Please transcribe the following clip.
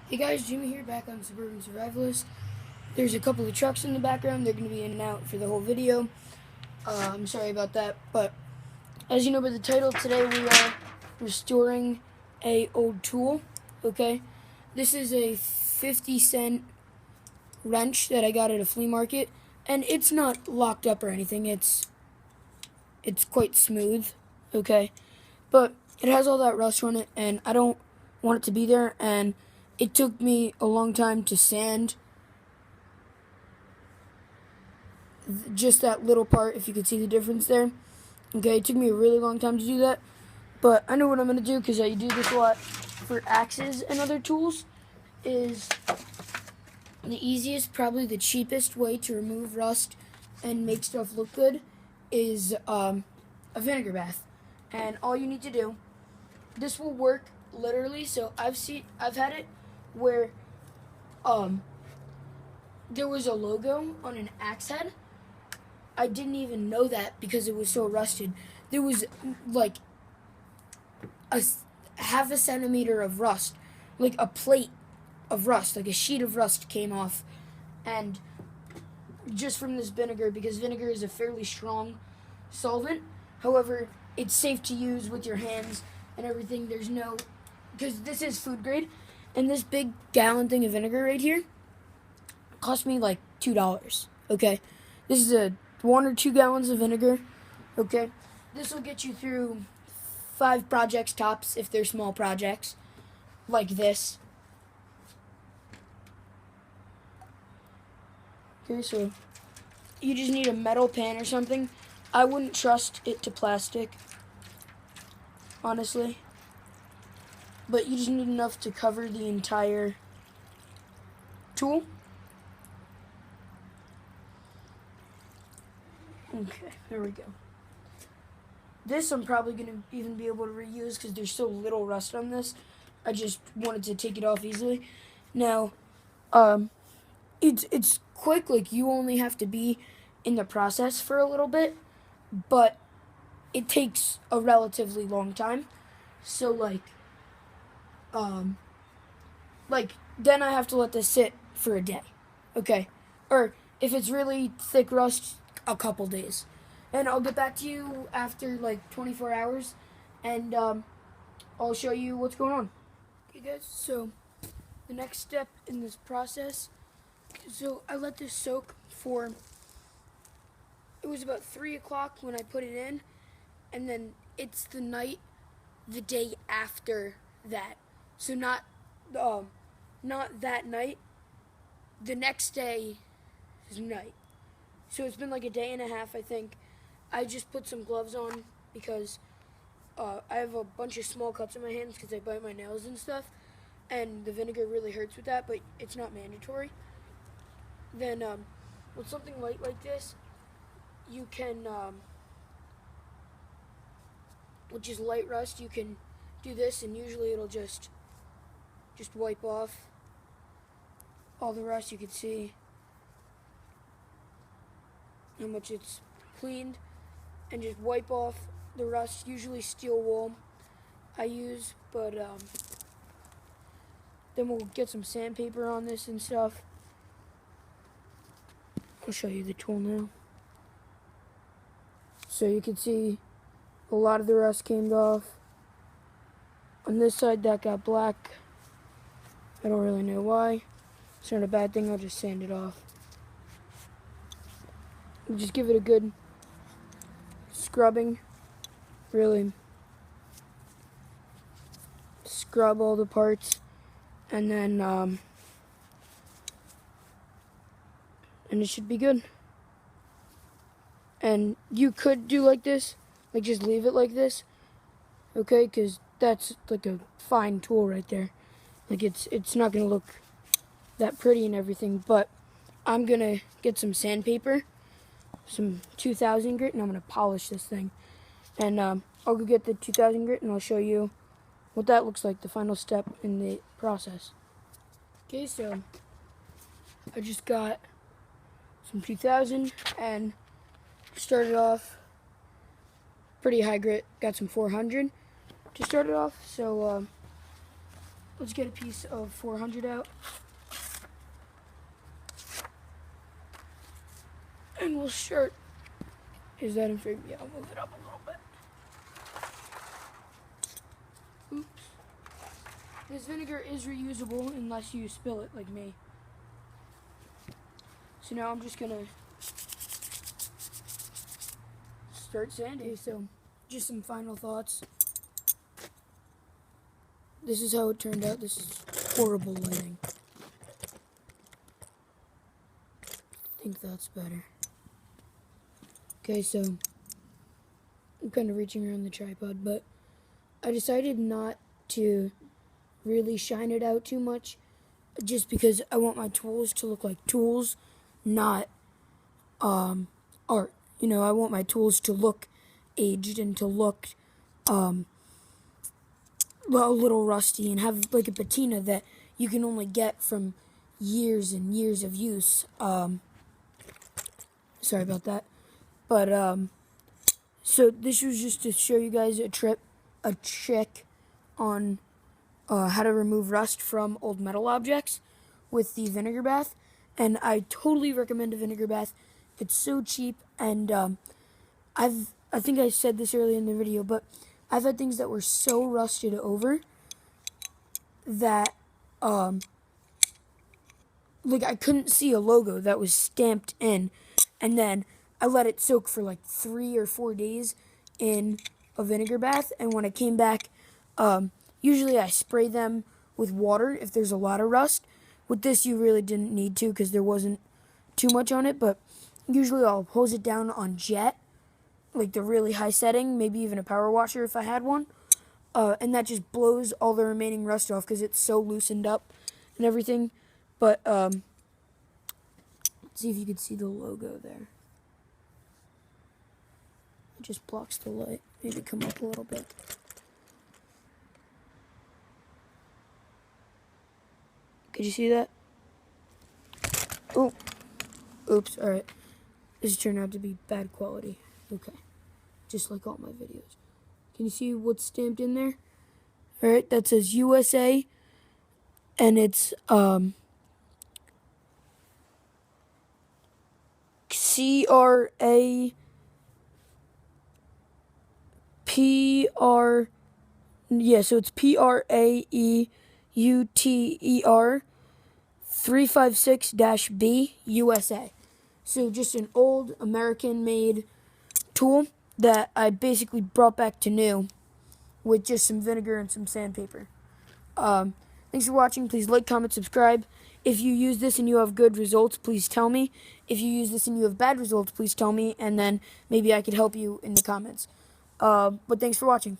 Hey guys, Jimmy here, back on Suburban Survivalist. There's a couple of trucks in the background. They're going to be in and out for the whole video. I'm sorry about that, but as you know by the title, today we are restoring a old tool, okay? This is a 50-cent wrench that I got at a flea market, and it's not locked up or anything. It's quite smooth, okay? But it has all that rust on it, and I don't want it to be there, and it took me a long time to sand just that little part, if you could see the difference there. Okay, it took me a really long time to do that, but I know what I'm going to do because I do this a lot for axes and other tools. Is the easiest, probably the cheapest way to remove rust and make stuff look good is a vinegar bath. And all you need to do, this will work literally. So I've had it where there was a logo on an axe head. I didn't even know that because it was so rusted. There was like a half a centimeter of rust, like a plate of rust, like a sheet of rust came off, and just from this vinegar, because vinegar is a fairly strong solvent. However, it's safe to use with your hands and everything. There's no, because this is food grade, and this big gallon thing of vinegar right here cost me like $2. Okay, this is a 1 or 2 gallons of vinegar. Okay, this will get you through 5 projects tops if they're small projects, like this. Okay, so you just need a metal pan or something. I wouldn't trust it to plastic, honestly. But you just need enough to cover the entire tool. Okay, there we go. This I'm probably going to even be able to reuse because there's so little rust on this. I just wanted to take it off easily. Now, it's quick. Like, you only have to be in the process for a little bit, but it takes a relatively long time. So, then I have to let this sit for a day. Okay. Or if it's really thick rust, a couple days. And I'll get back to you after like 24 hours, and I'll show you what's going on. Okay guys, so the next step in this process, so I let this soak for, it was about 3 o'clock when I put it in, and then it's the day after that. So not that night, the next day is night. So it's been like a day and a half, I think. I just put some gloves on because I have a bunch of small cuts in my hands because I bite my nails and stuff, and the vinegar really hurts with that, but it's not mandatory. Then with something light like this, you can, which is light rust, you can do this, and usually it'll just wipe off all the rust. You can see how much it's cleaned, and just wipe off the rust. Usually steel wool I use, but then we'll get some sandpaper on this and stuff. I'll show you the tool now. So you can see a lot of the rust came off. On this side that got black. I don't really know why. It's not a bad thing, I'll just sand it off. Just give it a good scrubbing. Really scrub all the parts, and then and it should be good. And you could do like this, like just leave it like this, okay, because that's like a fine tool right there. Like it's not gonna look that pretty and everything, but I'm gonna get some sandpaper, some 2000 grit, and I'm gonna polish this thing. And I'll go get the 2000 grit and I'll show you what that looks like, the final step in the process. Okay, so I just got some 2000 and started off pretty high grit. Got some 400 to start it off. So let's get a piece of 400 out. And we'll start. Is that in frame? Yeah, I'll move it up a little bit. Oops. This vinegar is reusable unless you spill it like me. So now I'm just gonna start sanding. Okay, so just some final thoughts. This is how it turned out. This is horrible lighting. I think that's better. Okay, so I'm kind of reaching around the tripod, but I decided not to really shine it out too much just because I want my tools to look like tools, not art. You know, I want my tools to look aged and to look a little rusty and have like a patina that you can only get from years and years of use. Sorry about that. But so this was just to show you guys a trick on how to remove rust from old metal objects with the vinegar bath. And I totally recommend a vinegar bath. It's so cheap, and I think I said this earlier in the video, but I've had things that were so rusted over that like I couldn't see a logo that was stamped in, and then I let it soak for like 3 or 4 days in a vinegar bath, and when I came back, usually I spray them with water if there's a lot of rust. With this, you really didn't need to because there wasn't too much on it, but usually I'll hose it down on jet, like the really high setting, maybe even a power washer if I had one, and that just blows all the remaining rust off because it's so loosened up and everything. But let's see if you can see the logo there. It just blocks the light. Maybe come up a little bit. Could you see that? Oh, oops, alright. This turned out to be bad quality. Okay, just like all my videos. Can you see what's stamped in there? Alright, that says USA, and it's C-R-A-P-R, yeah, so it's P-R-A-E-U-T-E-R 356-B USA. So just an old American-made tool that I basically brought back to new with just some vinegar and some sandpaper. Thanks for watching. Please like, comment, subscribe. If you use this and you have good results, please tell me. If you use this and you have bad results, please tell me, and then maybe I could help you in the comments. But thanks for watching.